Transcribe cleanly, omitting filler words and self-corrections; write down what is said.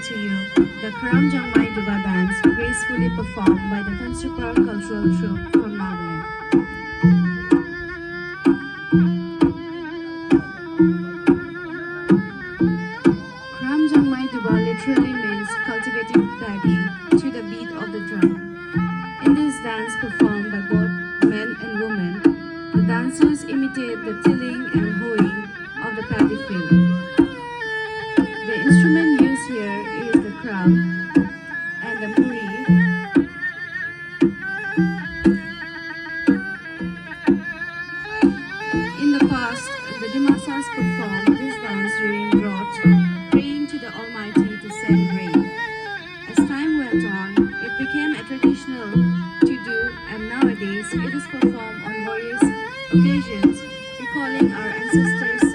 present to you the Karam Jangmai Duba dance, gracefully performed by the Tansupar Cultural Troupe from Nagaland. Karam Jangmai Duba literally means cultivating paddy to the beat of the drum. In this dance performed by both men and women, the dancers imitate the tilling and hoeing of the paddy field. The instrument used here is the crab and the muri. In the past, the Dimasas performed this dance during drought, praying to the Almighty to send rain. As time went on, it became a traditional to do, and nowadays it is performed on various occasions, recalling our ancestors'